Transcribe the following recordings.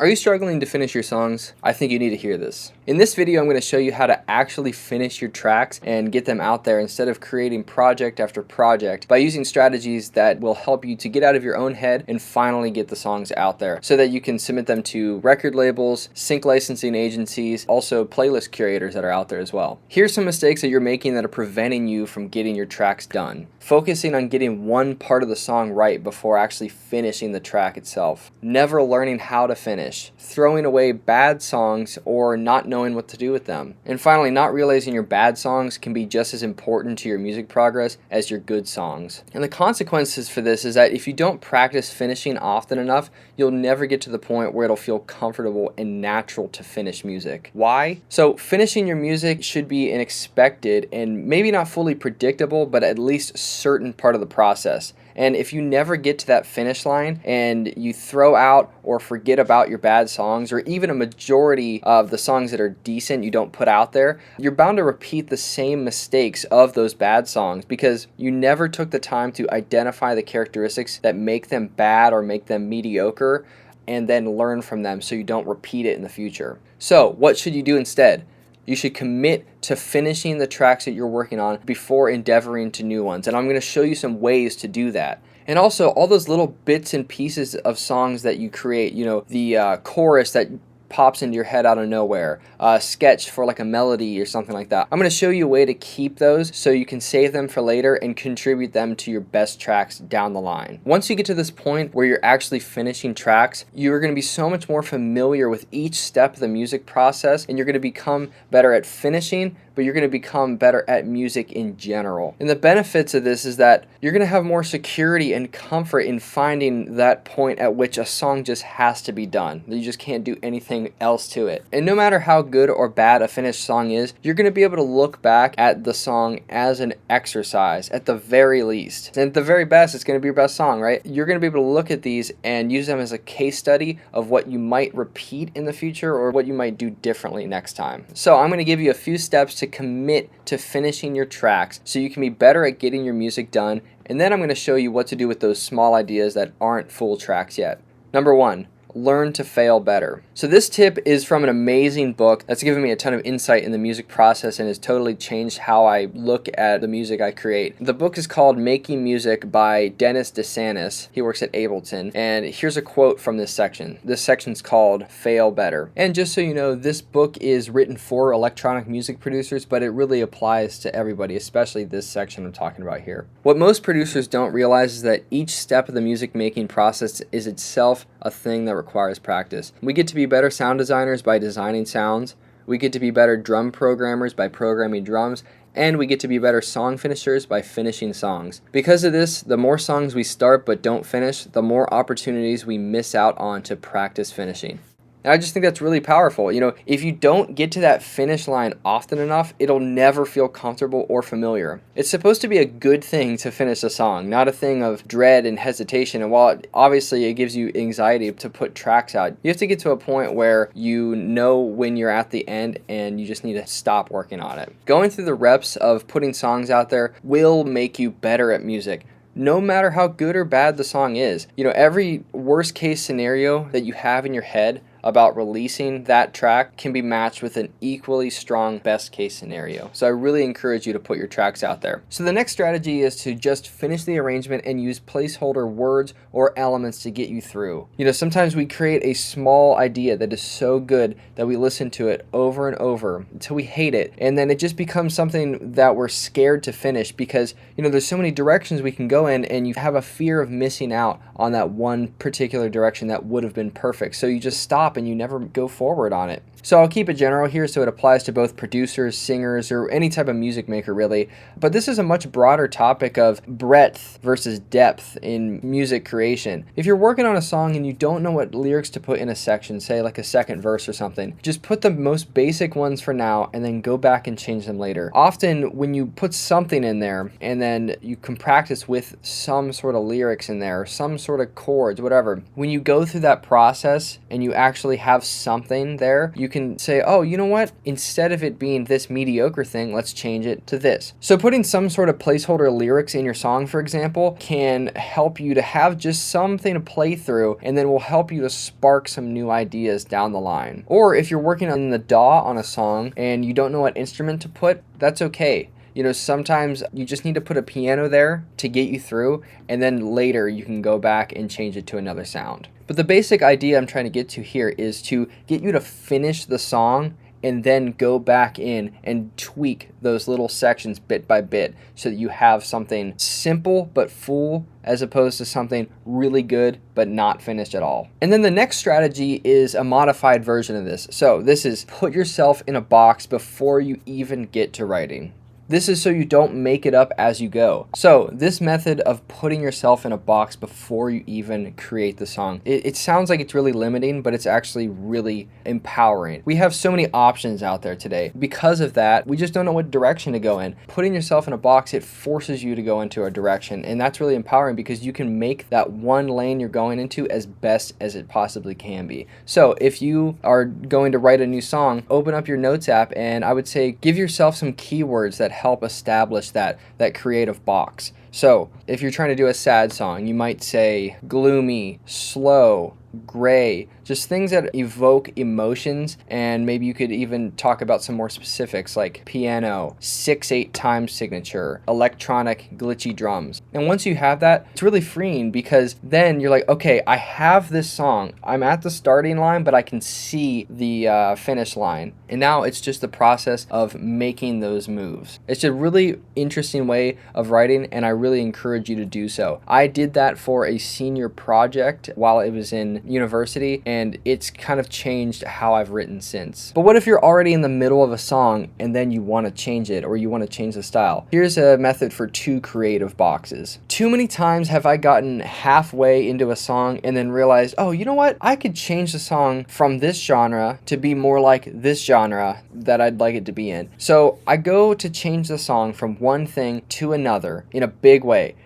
Are you struggling to finish your songs? I think you need to hear this. In this video, I'm going to show you how to actually finish your tracks and get them out there instead of creating project after project by using strategies that will help you to get out of your own head and finally get the songs out there so that you can submit them to record labels, sync licensing agencies, also playlist curators that are out there as well. Here's some mistakes that you're making that are preventing you from getting your tracks done. Focusing on getting one part of the song right before actually finishing the track itself. Never learning how to finish. Throwing away bad songs or not knowing what to do with them. And finally, not realizing your bad songs can be just as important to your music progress as your good songs. And the consequences for this is that if you don't practice finishing often enough, you'll never get to the point where it'll feel comfortable and natural to finish music. Why? So finishing your music should be an expected and maybe not fully predictable, but at least certain part of the process. And if you never get to that finish line and you throw out or forget about your bad songs, or even a majority of the songs that are decent you don't put out there, you're bound to repeat the same mistakes of those bad songs because you never took the time to identify the characteristics that make them bad or make them mediocre and then learn from them so you don't repeat it in the future. So what should you do instead? You should commit to finishing the tracks that you're working on before endeavoring to new ones. And I'm going to show you some ways to do that. And also, all those little bits and pieces of songs that you create, the chorus that pops into your head out of nowhere, a sketch for like a melody or something like that. I'm going to show you a way to keep those so you can save them for later and contribute them to your best tracks down the line. Once you get to this point where you're actually finishing tracks, you're going to be so much more familiar with each step of the music process, and you're going to become better at finishing, but you're going to become better at music in general. And the benefits of this is that you're going to have more security and comfort in finding that point at which a song just has to be done. You just can't do anything else to it. And no matter how good or bad a finished song is, you're going to be able to look back at the song as an exercise at the very least. And at the very best, it's going to be your best song, right? You're going to be able to look at these and use them as a case study of what you might repeat in the future or what you might do differently next time. So I'm going to give you a few steps to commit to finishing your tracks so you can be better at getting your music done, and then I'm going to show you what to do with those small ideas that aren't full tracks yet. Number 1. Learn to fail better. So this tip is from an amazing book that's given me a ton of insight in the music process and has totally changed how I look at the music I create. The book is called Making Music by Dennis DeSantis. He works at Ableton, and here's a quote from this section. This section's called Fail Better. And just so you know, this book is written for electronic music producers, but it really applies to everybody, especially this section I'm talking about here. What most producers don't realize is that each step of the music making process is itself a thing that requires practice. We get to be better sound designers by designing sounds, we get to be better drum programmers by programming drums, and we get to be better song finishers by finishing songs. Because of this, the more songs we start but don't finish, the more opportunities we miss out on to practice finishing. And I just think that's really powerful. If you don't get to that finish line often enough, it'll never feel comfortable or familiar. It's supposed to be a good thing to finish a song, not a thing of dread and hesitation. And while obviously it gives you anxiety to put tracks out, you have to get to a point where you know when you're at the end and you just need to stop working on it. Going through the reps of putting songs out there will make you better at music, no matter how good or bad the song is. Every worst case scenario that you have in your head about releasing that track can be matched with an equally strong best case scenario. So I really encourage you to put your tracks out there. So the next strategy is to just finish the arrangement and use placeholder words or elements to get you through. Sometimes we create a small idea that is so good that we listen to it over and over until we hate it, and then it just becomes something that we're scared to finish because there's so many directions we can go in, and you have a fear of missing out on that one particular direction that would have been perfect. So you just stop and you never go forward on it. So I'll keep it general here so it applies to both producers, singers, or any type of music maker really. But this is a much broader topic of breadth versus depth in music creation. If you're working on a song and you don't know what lyrics to put in a section, say like a second verse or something, just put the most basic ones for now and then go back and change them later. Often when you put something in there and then you can practice with some sort of lyrics in there, some sort of chords, whatever, when you go through that process and you actually actually have something there, you can say, oh, you know what? Instead of it being this mediocre thing, let's change it to this. So putting some sort of placeholder lyrics in your song, for example, can help you to have just something to play through, and then will help you to spark some new ideas down the line. Or if you're working on the DAW on a song and you don't know what instrument to put, that's okay. You know, sometimes you just need to put a piano there to get you through, and then later you can go back and change it to another sound. But the basic idea I'm trying to get to here is to get you to finish the song and then go back in and tweak those little sections bit by bit so that you have something simple but full, as opposed to something really good but not finished at all. And then the next strategy is a modified version of this. So this is put yourself in a box before you even get to writing. This is so you don't make it up as you go. So this method of putting yourself in a box before you even create the song, it sounds like it's really limiting, but it's actually really empowering. We have so many options out there today. Because of that, we just don't know what direction to go in. Putting yourself in a box, it forces you to go into a direction, and that's really empowering because you can make that one lane you're going into as best as it possibly can be. So if you are going to write a new song, open up your notes app, and I would say give yourself some keywords that help establish that creative box. So if you're trying to do a sad song, you might say gloomy, slow, gray, just things that evoke emotions. And maybe you could even talk about some more specifics like piano, 6/8 time signature, electronic glitchy drums. And once you have that, it's really freeing because then you're like, okay, I have this song. I'm at the starting line, but I can see the finish line. And now it's just the process of making those moves. It's a really interesting way of writing, and I really encourage you to do so. I did that for a senior project while it was in university, and it's kind of changed how I've written since. But what if you're already in the middle of a song and then you want to change it, or you want to change the style? Here's a method for 2 creative boxes. Too many times have I gotten halfway into a song and then realized, oh, you know what? I could change the song from this genre to be more like this genre that I'd like it to be in. So I go to change the song from one thing to another in a big way.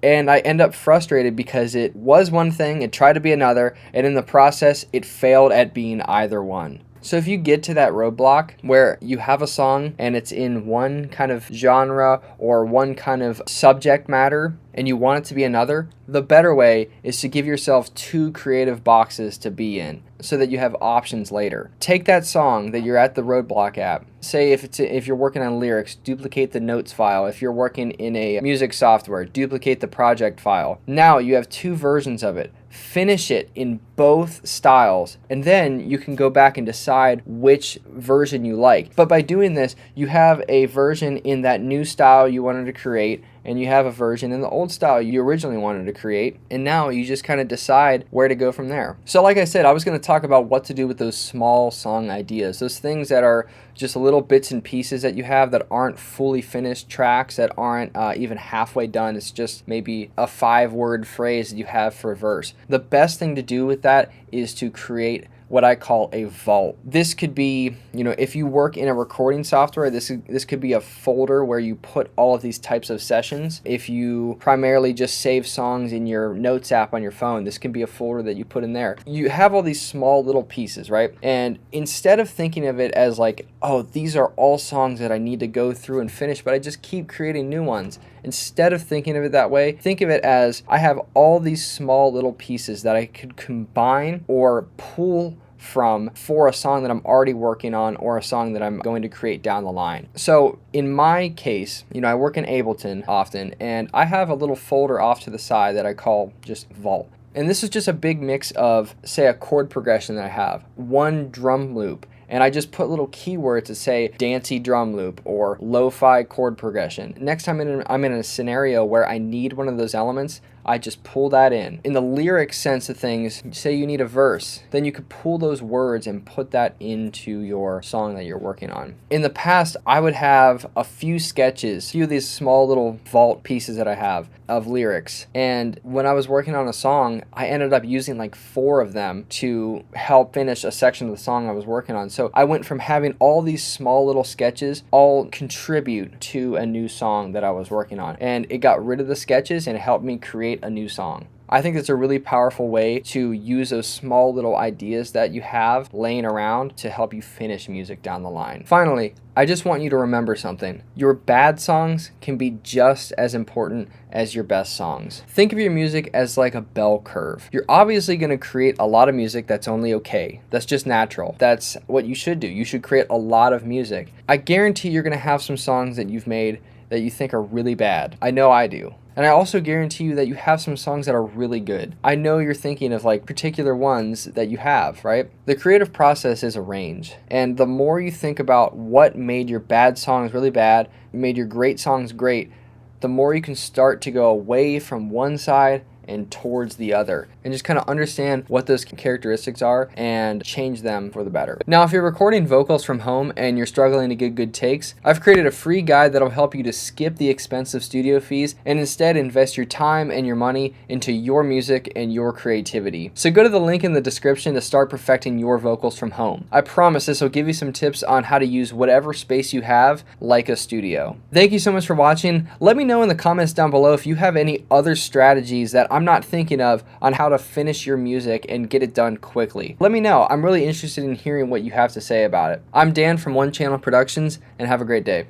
And I end up frustrated because it was one thing, it tried to be another, and in the process, it failed at being either one. So if you get to that roadblock where you have a song and it's in one kind of genre or one kind of subject matter and you want it to be another, the better way is to give yourself 2 creative boxes to be in so that you have options later. Take that song that you're at the roadblock at. Say if you're working on lyrics, duplicate the notes file. If you're working in a music software, duplicate the project file. Now you have 2 versions of it. Finish it in both styles, and then you can go back and decide which version you like. But by doing this, you have a version in that new style you wanted to create, and you have a version in the old style you originally wanted to create, and now you just kind of decide where to go from there. So like I said, I was going to talk about what to do with those small song ideas, those things that are just little bits and pieces that you have that aren't fully finished tracks, that aren't even halfway done. It's just maybe a 5-word phrase that you have for a verse. The best thing to do with that is to create what I call a vault. This could be, if you work in a recording software, this could be a folder where you put all of these types of sessions. If you primarily just save songs in your notes app on your phone, this can be a folder that you put in there. You have all these small little pieces, right? And instead of thinking of it as like, oh, these are all songs that I need to go through and finish, but I just keep creating new ones. Instead of thinking of it that way, think of it as I have all these small little pieces that I could combine or pull from for a song that I'm already working on or a song that I'm going to create down the line. So in my case, I work in Ableton often, and I have a little folder off to the side that I call just Vault. And this is just a big mix of, say, a chord progression that I have, one drum loop, and I just put little keywords to say dancey drum loop or lo-fi chord progression. Next time I'm in a scenario where I need one of those elements, I just pull that in. In the lyric sense of things, say you need a verse, then you could pull those words and put that into your song that you're working on. In the past, I would have a few sketches, a few of these small little vault pieces that I have of lyrics. And when I was working on a song, I ended up using like 4 of them to help finish a section of the song I was working on. So I went from having all these small little sketches all contribute to a new song that I was working on. And it got rid of the sketches and it helped me create a new song. I think it's a really powerful way to use those small little ideas that you have laying around to help you finish music down the line. Finally, I just want you to remember something. Your bad songs can be just as important as your best songs. Think of your music as like a bell curve. You're obviously going to create a lot of music that's only okay. That's just natural. That's what you should do. You should create a lot of music. I guarantee you're going to have some songs that you've made that you think are really bad. I know I do. And I also guarantee you that you have some songs that are really good. I know you're thinking of like particular ones that you have, right? The creative process is a range. And the more you think about what made your bad songs really bad, made your great songs great, the more you can start to go away from one side and towards the other, and just kind of understand what those characteristics are and change them for the better. Now, if you're recording vocals from home and you're struggling to get good takes, I've created a free guide that'll help you to skip the expensive studio fees and instead invest your time and your money into your music and your creativity. So go to the link in the description to start perfecting your vocals from home. I promise this will give you some tips on how to use whatever space you have like a studio. Thank you so much for watching. Let me know in the comments down below if you have any other strategies that I'm not thinking of on how to finish your music and get it done quickly. Let me know. I'm really interested in hearing what you have to say about it. I'm Dan from One Channel Productions, and have a great day.